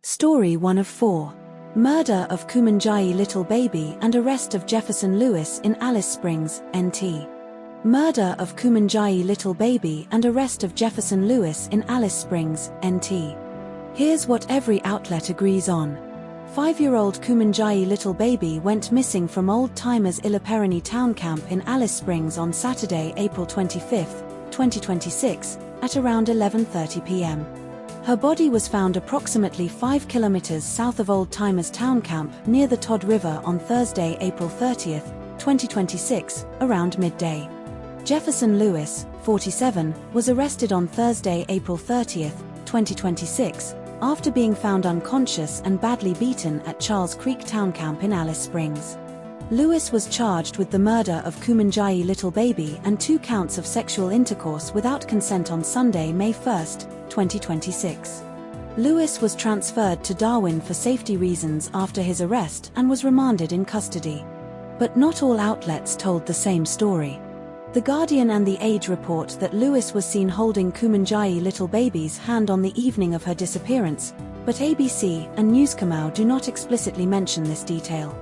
Story 1 of 4. Murder of Kumanjayi little baby and arrest of Jefferson Lewis in Alice Springs, NT. Murder of Kumanjayi little baby and arrest of Jefferson Lewis in Alice Springs, NT. Here's what every outlet agrees on. 5-year-old Kumanjayi little baby went missing from old-timers Ilaperoni town camp in Alice Springs on Saturday, April 25, 2026, at around 11:30 p.m. Her body was found approximately 5 kilometers south of Old Timers Town Camp near the Todd River on Thursday, April 30, 2026, around midday. Jefferson Lewis, 47, was arrested on Thursday, April 30, 2026, after being found unconscious and badly beaten at Charles Creek Town Camp in Alice Springs. Lewis was charged with the murder of Kumanjayi little baby and 2 counts of sexual intercourse without consent on Sunday, May 1, 2026. Lewis was transferred to Darwin for safety reasons after his arrest and was remanded in custody. But not all outlets told the same story. The Guardian and The Age report that Lewis was seen holding Kumanjayi little baby's hand on the evening of her disappearance, but ABC and Newskamau do not explicitly mention this detail.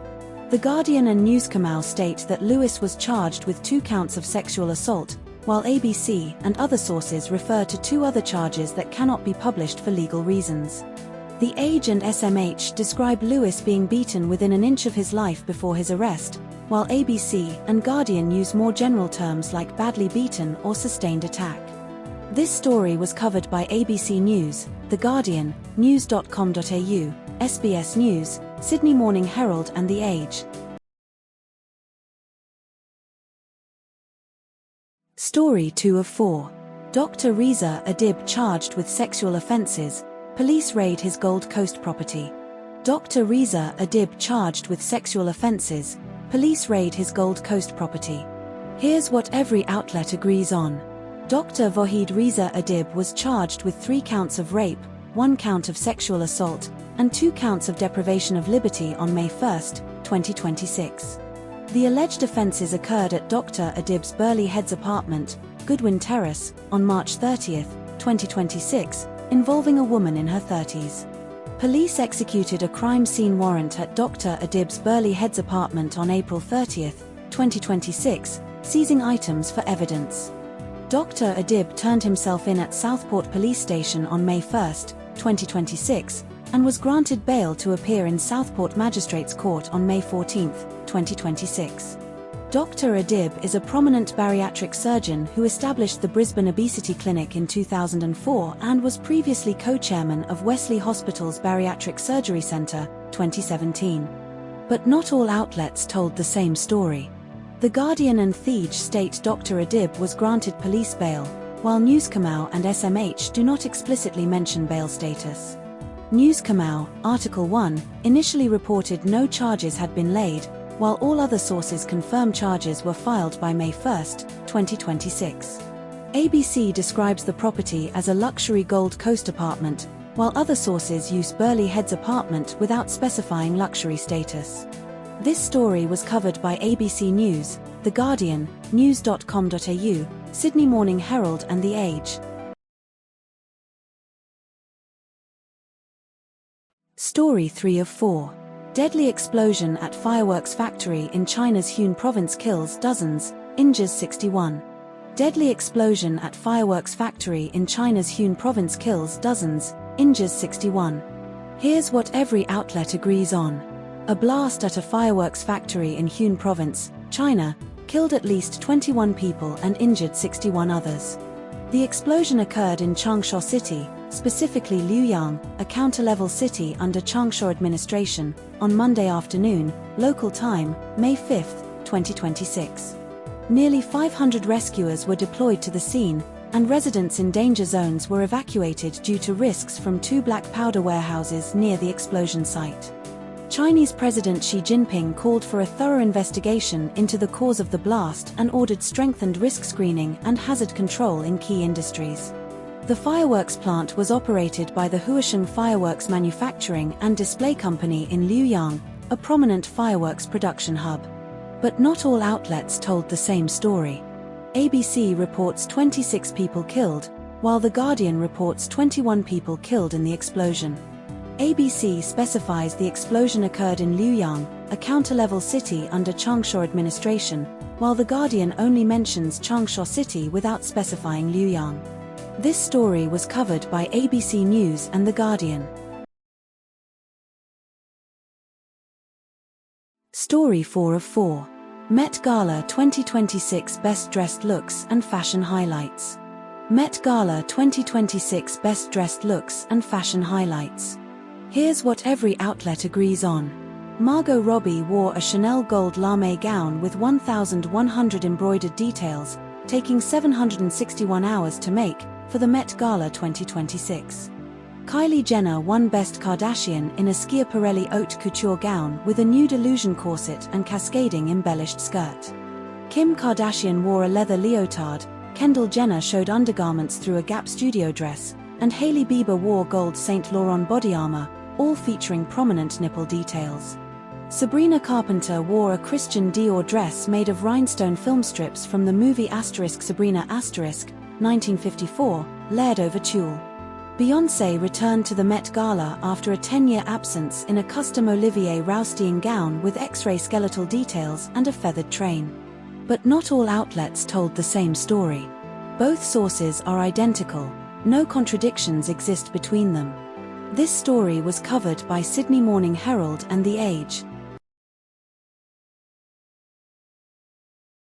The Guardian and Newskamau state that Lewis was charged with 2 counts of sexual assault, while ABC and other sources refer to 2 other charges that cannot be published for legal reasons. The Age and SMH describe Lewis being beaten within an inch of his life before his arrest, while ABC and Guardian use more general terms like badly beaten or sustained attack. This story was covered by ABC News, The Guardian, news.com.au, SBS News, Sydney Morning Herald and The Age. Story 2 of 4. Dr. Reza Adib charged with sexual offences, police raid his Gold Coast property. Dr. Reza Adib charged with sexual offences, police raid his Gold Coast property. Here's what every outlet agrees on. Dr. Vahid Reza Adib was charged with 3 counts of rape, 1 count of sexual assault, and 2 counts of deprivation of liberty on May 1, 2026. The alleged offences occurred at Dr. Adib's Burleigh Heads apartment, Goodwin Terrace, on March 30, 2026, involving a woman in her 30s. Police executed a crime scene warrant at Dr. Adib's Burleigh Heads apartment on April 30, 2026, seizing items for evidence. Dr. Adib turned himself in at Southport Police Station on May 1, 2026, and was granted bail to appear in Southport Magistrates Court on May 14, 2026. Dr. Adib is a prominent bariatric surgeon who established the Brisbane Obesity Clinic in 2004 and was previously co-chairman of Wesley Hospital's Bariatric Surgery Centre, 2017. But not all outlets told the same story. The Guardian and The Age state Dr. Adib was granted police bail, while Newskamau and SMH do not explicitly mention bail status. Newskamau, Article 1, initially reported no charges had been laid, while all other sources confirm charges were filed by May 1, 2026. ABC describes the property as a luxury Gold Coast apartment, while other sources use Burleigh Heads apartment without specifying luxury status. This story was covered by ABC News, The Guardian, news.com.au, Sydney Morning Herald and The Age. Story 3 of 4. Deadly explosion at fireworks factory in China's Hunan province kills dozens, injures 61. Deadly explosion at fireworks factory in China's Hunan province kills dozens, injures 61. Here's what every outlet agrees on. A blast at a fireworks factory in Hunan province, China, killed at least 21 people and injured 61 others. The explosion occurred in Changsha City, specifically Luoyang, a counter-level city under Changsha administration, on Monday afternoon, local time, May 5, 2026. Nearly 500 rescuers were deployed to the scene, and residents in danger zones were evacuated due to risks from 2 black powder warehouses near the explosion site. Chinese President Xi Jinping called for a thorough investigation into the cause of the blast and ordered strengthened risk screening and hazard control in key industries. The fireworks plant was operated by the Huashan Fireworks Manufacturing and Display Company in Luoyang, a prominent fireworks production hub. But not all outlets told the same story. ABC reports 26 people killed, while The Guardian reports 21 people killed in the explosion. ABC specifies the explosion occurred in Luoyang, a counter-level city under Changsha administration, while The Guardian only mentions Changsha City without specifying Luoyang. This story was covered by ABC News and The Guardian. Story 4 of 4. Met Gala 2026 Best Dressed Looks and Fashion Highlights. Met Gala 2026 Best Dressed Looks and Fashion Highlights. Here's what every outlet agrees on. Margot Robbie wore a Chanel gold lame gown with 1,100 embroidered details, taking 761 hours to make, for the Met Gala 2026. Kylie Jenner won Best Kardashian in a Schiaparelli haute couture gown with a nude illusion corset and cascading embellished skirt. Kim Kardashian wore a leather leotard, Kendall Jenner showed undergarments through a Gap studio dress, and Hailey Bieber wore gold Saint Laurent body armor, all featuring prominent nipple details. Sabrina Carpenter wore a Christian Dior dress made of rhinestone film strips from the movie Sabrina 1954, layered over tulle. Beyoncé returned to the Met Gala after a 10-year absence in a custom Olivier Rousteing gown with X-ray skeletal details and a feathered train. But not all outlets told the same story. Both sources are identical, no contradictions exist between them. This story was covered by Sydney Morning Herald and The Age.